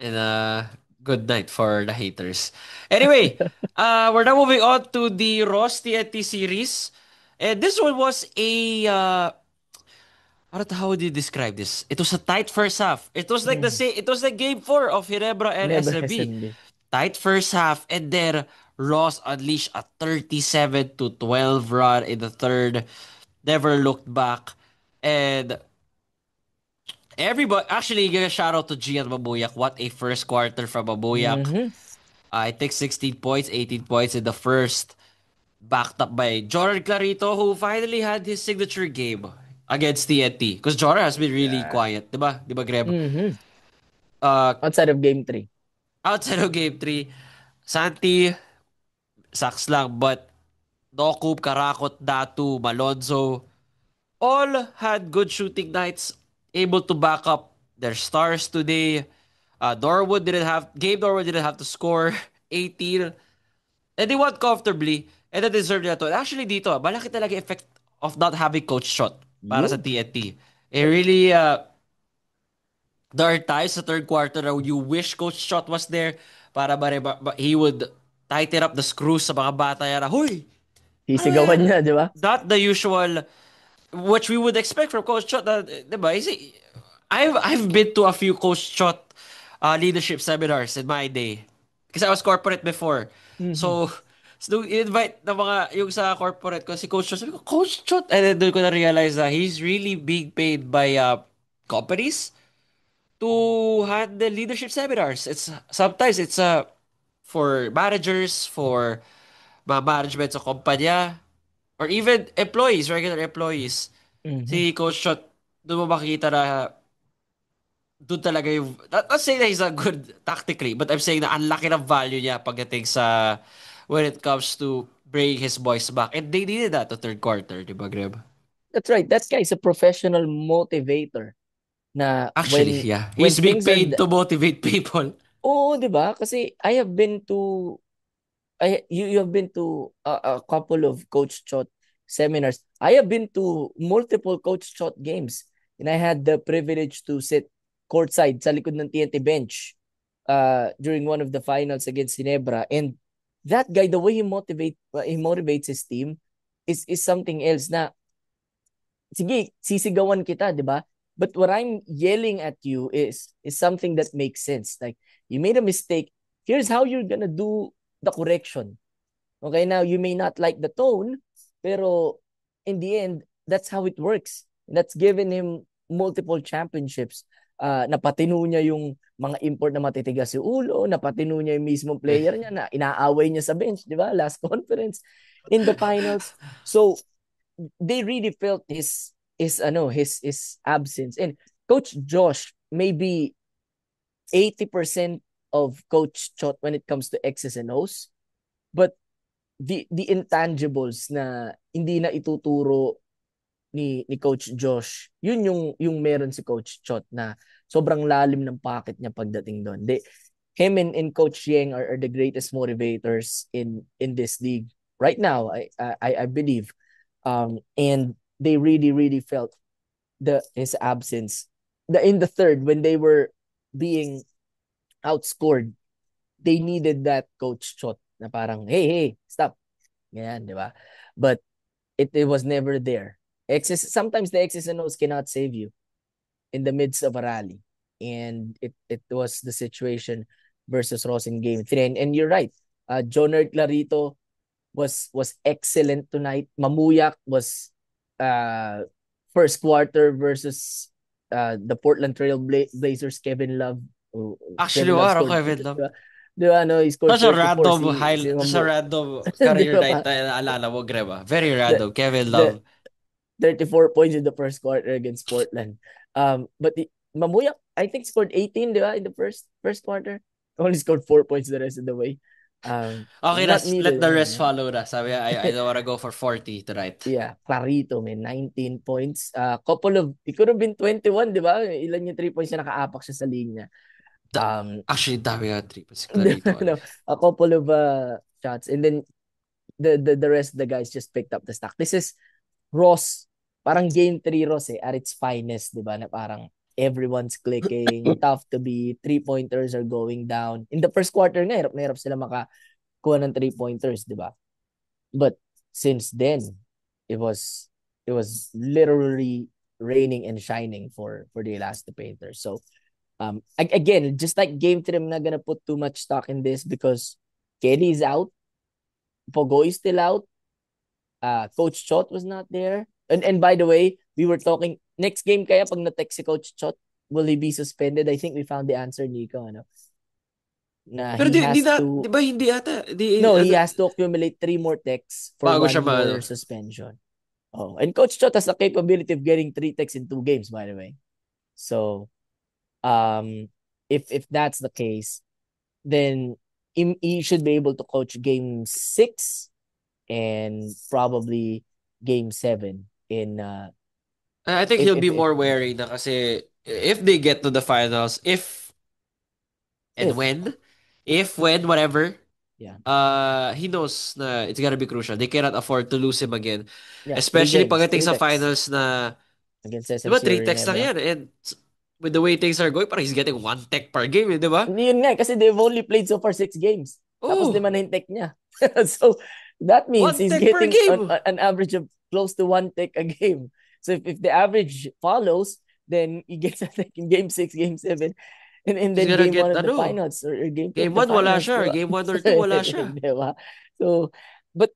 And good night for the haters. Anyway, we're now moving on to the Ross TNT series. And this one was how would you describe this? It was a tight first half. It was like the Mm. same. It was like game four of Ginebra and Never SMB. SMB. Tight first half, and then Ross unleashed a 37-12 run in the third. Never looked back, and everybody actually give a shout out to Gian Mabuyak. What a first quarter from Mabuyak. Mm-hmm. I think 16 points, 18 points in the first, backed up by Jordan Clarito, who finally had his signature game against TNT. Because Jordan has been really Yeah. quiet, diba? Diba, Greb? Mm-hmm. Uh, Outside of game 3. outside of game 3, Santi, saks lang, but Dokup, Karakot, Datu, Malonzo, all had good shooting nights, able to back up their stars today. Gabe Norwood didn't have to score 18. And they won comfortably. And they deserve nila to. And actually dito, malaki talaga effect of not having coach shot para sa Yun. TNT. It really, there are times sa third quarter na you wish coach shot was there para he would tighten up the screws sa mga bata yan. Huy! Ano Sisigawan yan? niya, di ba? Not the usual, which we would expect from coach shot. Diba? I've been to a few coach shot leadership seminars in my day. Kasi I was corporate before. Mm-hmm. So, nung invite na yung sa corporate ko, si Coach Chot, sabi ko, Coach Chot! And then doon ko na-realize na he's really being paid by companies to handle leadership seminars. Sometimes it's for managers, for mga management sa kumpanya, or even employees, regular employees. Mm-hmm. Si Coach Chot, doon mo makikita na doon talaga yung, not saying that he's not good tactically, but I'm saying na ang laki ng value niya pagdating sa when it comes to bringing his boys back. And they needed that the third quarter, di ba, Greb? That's right. That guy is a professional motivator na Actually, yeah. when He's being things are paid to motivate people. Oo, 'di ba? Kasi you have been to a couple of Coach Chot seminars. I have been to multiple Coach Chot games, and I had the privilege to sit courtside sa likod ng TNT bench during one of the finals against Ginebra. And that guy, the way he motivates his team is something else na sige, sisigawan kita, 'di ba? But what I'm yelling at you is something that makes sense. Like you made a mistake. Here's how you're gonna do the correction. Okay, now you may not like the tone, pero in the end, that's how it works. And that's given him multiple championships. Napatino niya yung mga import na matitigas yung ulo, napatino niya yung mismong player niya na inaaway niya sa bench, di ba? Last conference in the finals. So they really felt his absence. And Coach Josh may be 80% of Coach Chot when it comes to X's and O's, but the intangibles na hindi na ituturo ni Coach Josh, yun yung meron si Coach Chot na sobrang lalim ng pocket niya pagdating doon. Him and Coach Yang are the greatest motivators in this league right now. I believe, and they really felt his absence. In the third, when they were being outscored, they needed that Coach Chot na parang hey stop, ganyan, di ba? But it was never there. Sometimes the X's and O's cannot save you in the midst of a rally. And it was the situation versus Ross in game 3. And you're right. Jonard Clarito was excellent tonight. Mamuyak was uh, first quarter versus the Portland Trail Blazers. Kevin Love. Oh, Actually, Kevin Love wow, scored. Kevin Love. Di ba, no, he scored 34. Si Such a Mamu. random Di career ba night pa? na naalala mo, Greb. Very The, random. Kevin the Love. 34 points in the first quarter against Portland. But Mamuyak, I think, scored 18, di ba, in the first quarter. Only scored 4 points the rest of the way. Okay, Not let needed. the rest follow na. Sabi niya, I don't wanna go for 40 tonight. Yeah, Clarito, man, 19 points. It could have been 21, di ba? Ilan yung 3 points na nakaapak siya sa linya. Um, Actually, dami nga 3 si Clarito. no, a couple of shots. And then the rest of the guys just picked up the slack. This is Ross, parang game 3 Ross at its finest, di ba? Na parang everyone's clicking, tough to beat, three-pointers are going down. In the first quarter nga, hirap na hirap sila makakuha ng three-pointers, di ba? But since then, it was literally raining and shining for the Elastic Painters. So again, just like game 3, I'm not gonna put too much stock in this because Kelly's out, Pogo is still out, Coach Chot was not there. And by the way, we were talking next game kaya pag na-text si Coach Chot, will he be suspended? I think we found the answer, Nico, ano? Na Pero he has di to ba hindi ata? Di, no, he ano, has to accumulate 3 more texts for bago one siya more maano. suspension. Oh, and Coach Chot has the capability of getting 3 texts in 2 games, by the way. So, um, if that's the case, then he should be able to coach game 6 and probably game 7 in I think he'll be more wary na kasi if they get to the finals, and if when, when, whatever, yeah, he knows na it's gonna be crucial. They cannot afford to lose him again. yeah, three Especially games, pagdating three sa texts finals na, against di ba, SMC or 3 techs lang Ginebra. yan. And with the way things are going, parang he's getting 1 tech per game, di ba? Yun nga, kasi they've only played so far 6 games. Tapos Oh, 5 na yung tech niya. So, that means one he's tech per getting game. an average of close to 1 tech a game. So, if the average follows, then he gets a tech in game 6, game 7, and He's then gonna game 1 get, of the ano, finals or game 2 game of the 1 wala finals. siya, or Diba? game 1 or 2 wala siya. Diba? So, but,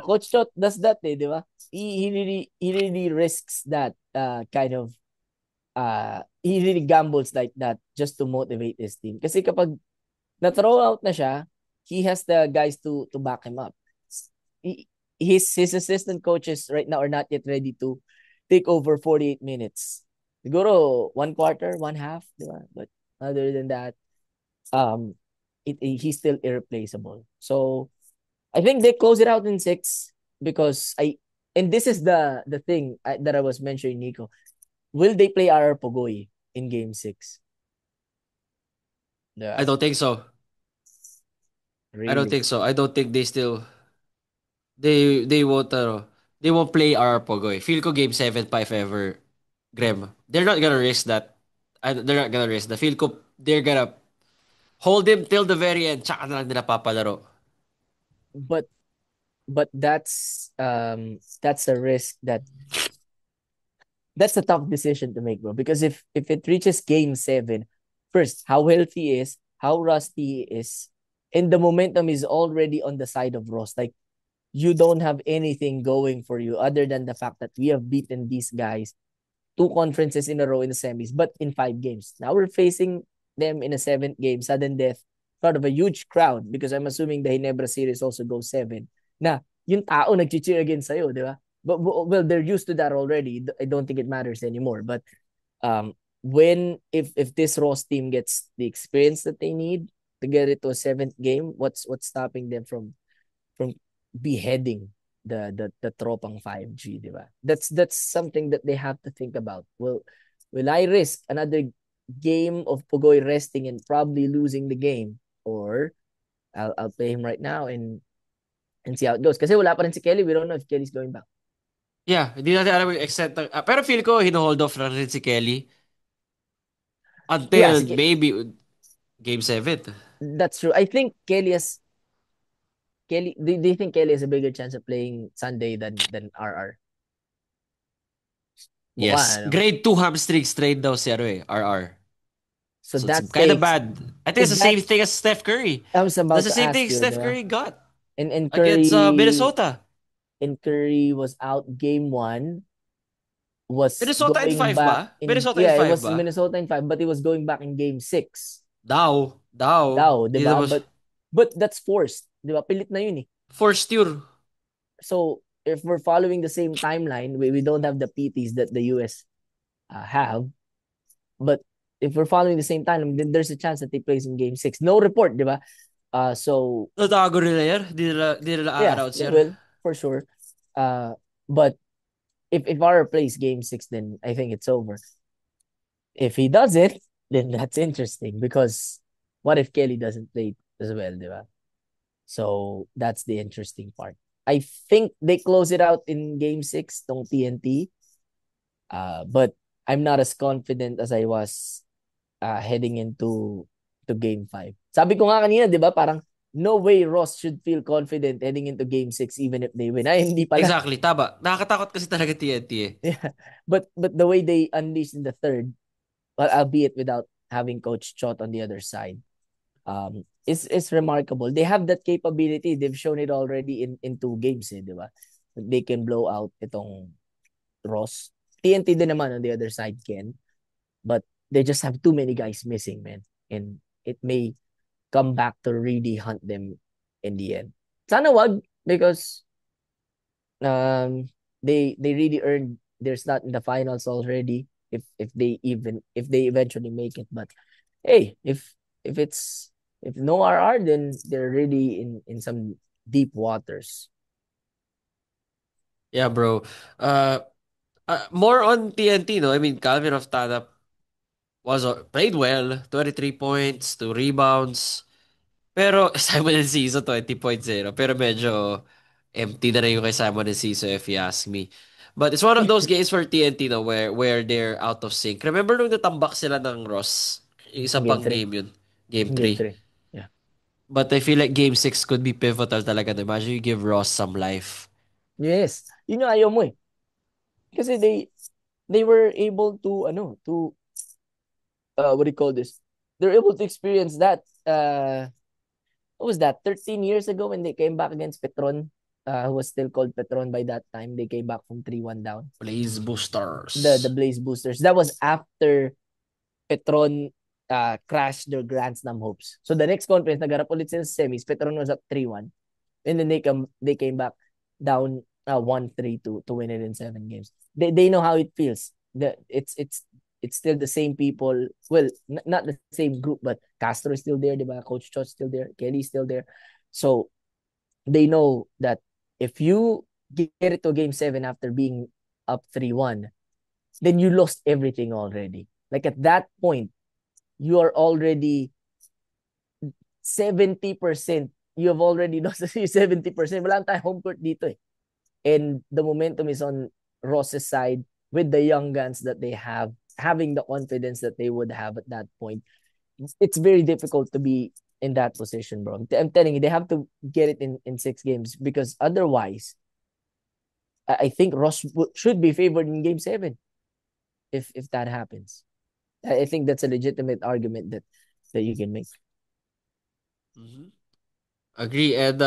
Coach Chot does that diba? He really risks that kind of he really gambles like that just to motivate his team. Kasi kapag na-throw out na siya, he has the guys to back him up. He, his assistant coaches right now are not yet ready to take over 48 minutes. Siguro 1 quarter, 1/2, di ba? But other than that, um, he's still irreplaceable. So I think they close it out in 6 because and this is the thing that I was mentioning, Nico. Will they play RR Pogoy in game 6? I Yeah, don't think so. I don't really. think so. I don't think they won't they won't play our Pogoy. Feel ko game 7 pa if ever Grem. They're not gonna risk that. They're not gonna risk that. Feel ko they're gonna hold him till the very end tsaka na lang nila papalaro. But that's a risk that's a tough decision to make, bro. Because if it reaches game 7, first, how healthy he is, how rusty he is, and the momentum is already on the side of Ross. Like you don't have anything going for you other than the fact that we have beaten these guys 2 conferences in a row in the semis, but in 5 games. Now we're facing them in a 7th game, sudden death, part of a huge crowd because I'm assuming the Ginebra series also goes 7. Na, yung tao nag-cheer against sa'yo, di ba? But, well, they're used to that already. I don't think it matters anymore. But if this Ross team gets the experience that they need to get it to a 7th game, what's stopping them from beheading the tropang 5G, di ba? That's something that they have to think about. Will I risk another game of Pugoy resting and probably losing the game, or I'll play him right now and see how it goes. Kasi wala pa rin si Kelly. We don't know if Kelly's going back. Yeah, hindi natin alam yung extent pero feel ko hino-hold off na rin si Kelly Yeah, until maybe game 7. that's true. I think Kelly. Do you think Kelly has a bigger chance of playing Sunday than RR? Mukha, Yes. ano? Grade 2 hamstring strain daw si RR. So So it's that kind of takes bad. I think it's the that. same thing as Steph Curry. I was That's about the to same ask thing you, di Steph ba? Curry got And against Curry Minnesota. Was out game 1, was Minnesota in going 5 back ba? in, Minnesota in yeah, it 5 was ba? Minnesota in 5, but it was going back in game 6 Daw. daw, di Di ba? naman But that's forced, di ba? Pilit na yun eh. first year. So if we're following the same timeline, we don't have the PTs that the US have, but if we're following the same timeline, then there's a chance that they plays in game 6. No report, di ba? So Natago nila yan. Di nila yeah, a-announce they yan. will for sure. But if our plays game 6, then I think it's over. If he does it, then that's interesting because what if Kelly doesn't play as well, di ba? So that's the interesting part. I think they close it out in game 6, tong TNT. But I'm not as confident as I was heading into to game 5. Sabi ko nga kanina, 'di ba? Parang no way Ross should feel confident heading into game 6 even if they win. Ay, hindi pala. Exactly, tama. Nakakatakot kasi talaga TNT eh. Yeah. But the way they unleashed in the third, well, albeit without having Coach Chot on the other side, is remarkable. They have that capability. They've shown it already in 2 games, di ba? They can blow out itong Ross. TNT din naman on the other side can, but they just have too many guys missing, man. And it may come back to really hunt them in the end. Sana wag, because they really earned their slot in the finals already if they eventually make it. But hey, if no RR, then they're really in some deep waters. Yeah, bro. Uh, More on TNT, no? I mean, Calvin of Tana played well. 23 points, 2 rebounds. Pero Simon Enciso 20.0. Pero medyo empty na rin yung kay Simon Enciso if you ask me. But it's one of those games for TNT, no, where they're out of sync. Remember nung natambak sila ng Ross? Yung isa Game pang 3. game yun. Game Game 3. 3. Yeah. But I feel like game 6 could be pivotal talaga. No? Imagine you give Ross some life. Yes. Yun yung ayaw mo eh. Kasi they were able to what do you call this? They're able to experience that what was that? 13 years ago when they came back against Petron, who was still called Petron by that time. They came back from 3-1 down. Blaze The Boosters. Blaze Boosters. That was after Petron crashed their Grand Slam hopes. So the next conference, nagarap ulit sila sa semis. Petron was up 3-1. And then they came back down 1-3 to win it in 7 games. They know how it feels. It's still the same people. Well, not the same group, but Castro is still there, diba? Coach Cho's still there, Kelly's still there. So they know that if you get it to game 7 after being up 3-1, then you lost everything already. Like at that point, you are already 70%. You have already lost 70%. Wala tayong home court dito eh. And the momentum is on Ross's side with the young guns that they have, having the confidence that they would have at that point. It's very difficult to be in that position, bro. I'm telling you, they have to get it in 6 games, because otherwise, I think Ross should be favored in game 7 if that happens. I think that's a legitimate argument that you can make. Mhm. Agree. And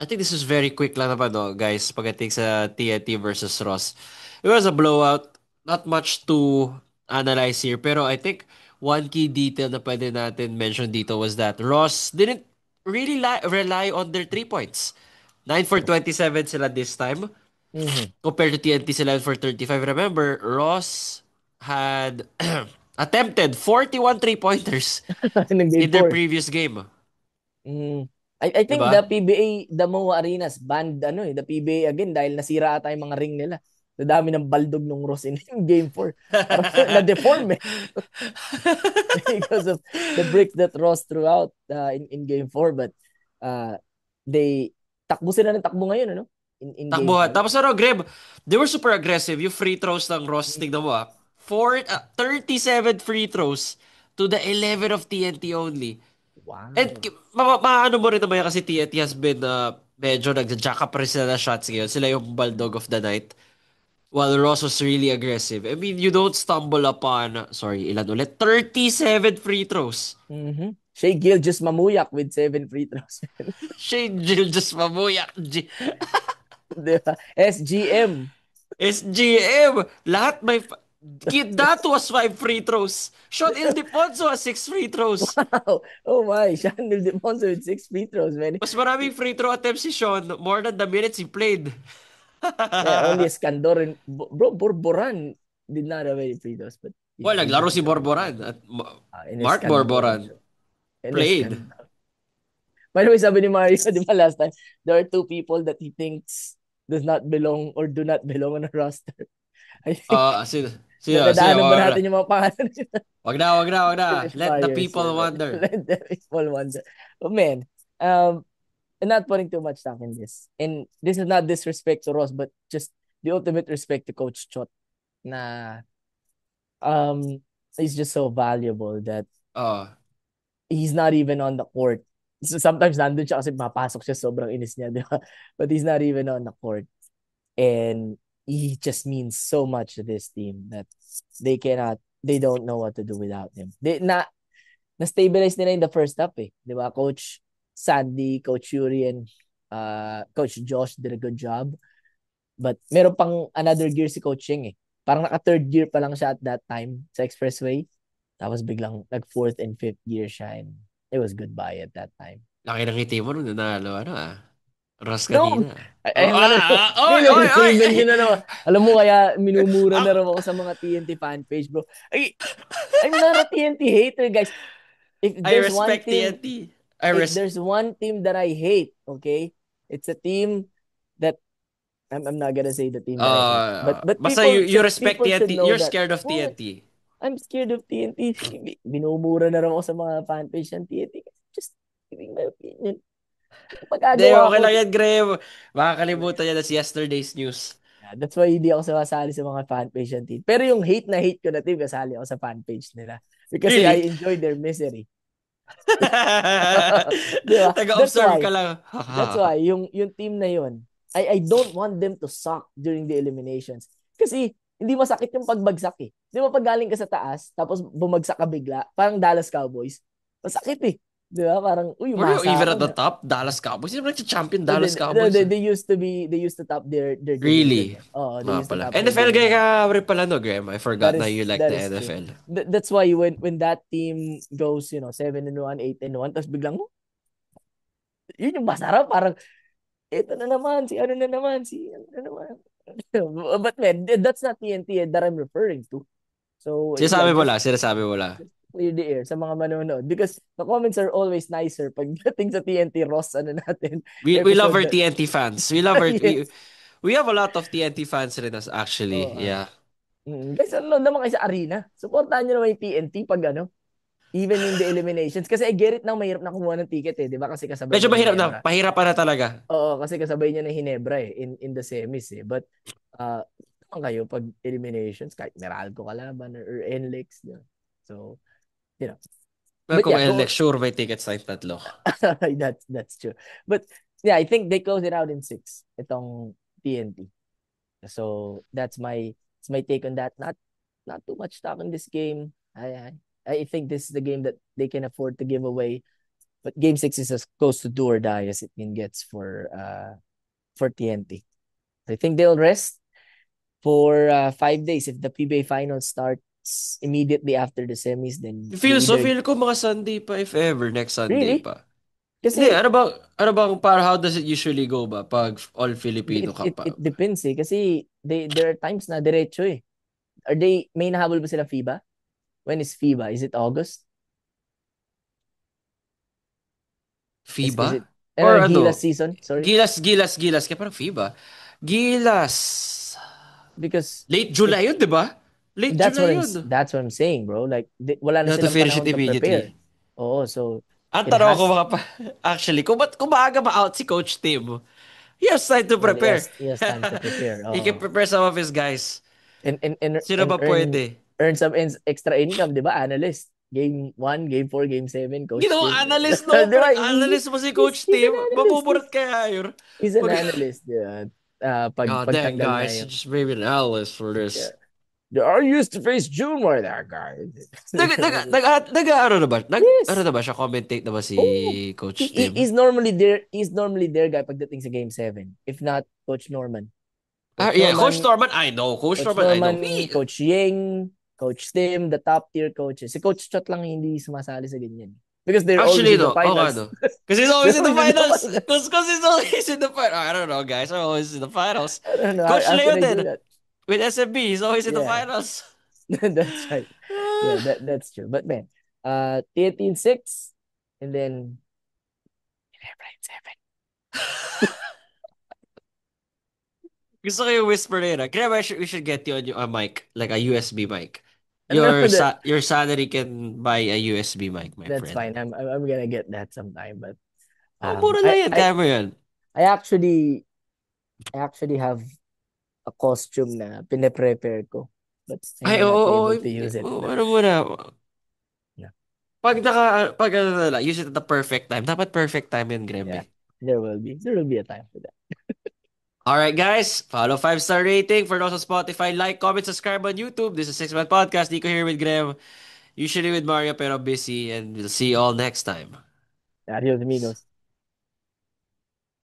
I think this is very quick lang naman, no, guys, pagdating sa TNT versus Ross. It was a blowout. Not much to analyze here. Pero I think one key detail na pwede natin mention dito was that Ross didn't really rely on their 3 points. 9 for 27 sila this time. Mm-hmm. Compared to TNT sila for 35. Remember, Ross had attempted 41 3-pointers Ng game in their 4. previous game. Mm. I think the Diba? PBA, the Moa Arenas banned the PBA again dahil nasira ata yung mga ring nila. Sa dami ng baldog nung Ross in game 4. Parang na-deform eh. Because of the bricks that Ross threw out in game 4. But uh, they takbo sila ng takbo ngayon, ano? In game Takbuhan. 5. Tapos ano, Greb, they were super aggressive. Yung free throws ng Ross, tignan mo 37 free throws to the 11 of TNT only. And Wow. maano mo rin naman yan kasi TNT has been medyo nagja-jack up rin sila na shots ngayon. Sila yung bulldog of the night. While Ross was really aggressive. I mean, you don't stumble upon, sorry, ilan ulit? 37 free throws. Mm-hmm. Shea Gilgeous Mamuyak with 7 free throws. Shane Gill just mamuyak. Diba? SGM. SGM! Lahat may... Kid that was 5 free throws. Sean Ildefonso has 6 free throws. Wow. Oh my. Shanil Defonso with 6 free throws, man. Mas maraming free throw attempts si Sean more than the minutes he played. Yeah, only Escandor and bro Borboran did not have any free throws, but Well, he naglaro did si have Borboran at in Mark Escandor Borboran also. In played. Escandor. By the way, sabi ni Mario, di ba last time, there are 2 people that he thinks does not belong or do not belong on a roster. I think, Sino, nadaanan ba natin yung mga pangalan nila? wag na. Finish Let the Myers. people wonder. Let the people wonder. But man, I'm not putting too much stock in this. And this is not disrespect to Ross, but just the ultimate respect to Coach Chot na he's just so valuable that Oh, he's not even on the court. So sometimes nandun siya kasi mapasok siya, sobrang inis niya, di ba? But he's not even on the court. And he just means so much to this team that they don't know what to do without him. Na-stabilize nila in the first half eh. Di ba? Coach Sandy, Coach Yuri, and Coach Josh did a good job. But meron pang another gear si Coach Ying eh. Parang naka-third gear pa lang siya at that time sa Expressway. Tapos biglang nag-fourth and fifth gear siya and it was goodbye at that time. laki ng ngiti mo nung nanalo, Ross No, kanina. ay Oh, ano, oy, oy, oy! even yun na naman. Alam mo kaya minumura Ah, na raw ako sa mga TNT fan page, bro. Ay, I'm not a TNT hater, guys. If I there's one respect team, TNT. if there's one team that I hate, okay, it's a team that I'm not gonna say the team that I hate, but basta you respect people should TNT. know You're that. scared of What? TNT. I'm scared of TNT. Binumura na raw ako sa mga fan page ng TNT. Just giving my opinion. Yung Hindi, pagkagawa okay ko, lang yan, Graham. Makakalimutan yan as yesterday's news. yeah, that's why hindi ako sumasali sa mga fan page ng team. Pero yung hate na hate ko na team, kasali ako sa fan page nila. Because Really? I enjoy their misery. Di ba? That's Taga-observe why. ka lang. That's why yung team na yun, I don't want them to suck during the eliminations. Kasi hindi masakit yung pagbagsak eh. Di ba pag galing ka sa taas, tapos bumagsak ka bigla, parang Dallas Cowboys, masakit eh. Di ba? Parang, uy, Were you umasa even ako at the na. top? Dallas Cowboys? Sino champion No, Dallas Cowboys? they used to top their division. Really? Oh, they Nga used to pala. top their NFL guy division. ka rin pala no, Graham. I forgot na you like That the is true. NFL. That's why when that team goes, 7-1, 8-1, tapos biglang, yun yung masarap. Parang, ito na naman, si ano na naman, si ano na naman. But man, that's not TNT that I'm referring to. So yeah, Sinasabi mo lang, sinasabi mo lang. just clear the air sa mga manonood. Because the comments are always nicer pagdating sa TNT Ross, ano natin, We love episode our na. TNT fans. We love our Yes. we have a lot of TNT fans rin as actually. Oh, Yeah. guys, ano naman kayo sa arena? Supportahan nyo naman yung TNT pag even in the eliminations. Kasi I get it nang mahirap na kumuha ng ticket eh. Di ba? Kasi kasabay Medyo niya ng mahirap na. Hinebra. Pahirapan na talaga. Oo, kasi kasabay niya ng Hinebra eh. In the semis eh. But, naman kayo pag eliminations, kahit Meralco kalaban or NLEX. Yeah. So, you know. Well, But kung yeah, LX, sure may tickets tayong tatlo. that's true. But, yeah, I think they close it out in 6. Itong TNT. So, that's my take on that. Not too much talk in this game. I think this is the game that they can afford to give away. But game 6 is as close to do or die as it can gets for TNT. I think they'll rest for 5 days. If the PBA final starts immediately after the semis, then they either Feel ko mga Sunday pa if ever, next Sunday really pa. Hindi, kasi ano bang, para how does it usually go ba pag all Filipino ka pa? it depends eh kasi there are times na diretso eh. Are they may nahabol ba sila FIBA? When is FIBA? Is it August? Is it FIBA? Or Gilas ano? season? Sorry. Gilas. Kaya parang FIBA. Gilas. Because Late if July yun, di ba? Late July yun. that's what I'm saying, bro. Like wala na You have to silang finish it panahon to prepare. immediately. Oo, so Ang it tanong ko has actually, kung maaga ma-out si Coach Tim, he has time to well, prepare. he has time to prepare. He can Oo. prepare some of his guys. Sino And ba pwede? earn some extra income, 'di ba? Analyst. Game 1, game 4, game 7, coach Ginawa team. analyst, 'Di no? ba? Pinag-analyst mo si Coach He's Tim. an analyst. Mabuburat kaya yun. He's an Mag analyst, 'di ba? God damn, Pagtanggal na guys. yung Just maybe an analyst for this. yeah. I used to face Junior, that guy. Ano na ba? Ano Yes. na ba siya? Commentate na ba si Oh, Coach Tim? he's normally there. He's normally there, guy, pagdating sa game 7. If not, Coach Norman. Ah, Coach yeah, Coach Norman, Norman, I know. Coach Norman, I know. Coach Ying, Coach Tim, the top tier coaches. Si Coach Chot lang hindi sumasali sa ganyan. Because they're always Actually, in the no. Oo nga, finals. no. Because he's always They're in the always in the finals. finals. Because he's always in the finals. I don't know, guys. I'm always in the finals. I don't know. Coach How Leo can I do din. that? With SMB, he's always in the Yeah, finals. that's right. Yeah, that's true. But man, TNT in 6, and then Ginebra in 7. Gusto ko yung whisper na yun. Kaya we should get you on a mic, like a USB mic. No, Your salary can buy a USB mic, my that's friend. fine. I'm gonna get that sometime. But Oh, mura lang yan. Kaya mo yan. I actually have a costume na pine-prepare ko. but Ay, I'm oo, not oo. able to use it. Ano muna. Yeah, Pag ano na lang, use it at the perfect time. Dapat perfect time yun, Graham yeah. eh. There will be a time for that. Alright, guys. Follow 5-star rating for those on Spotify. Like, comment, subscribe on YouTube. This is Six Man Podcast. Nico here with Graham. Usually with Mario, pero busy. And we'll see you all next time. Adios, amigos.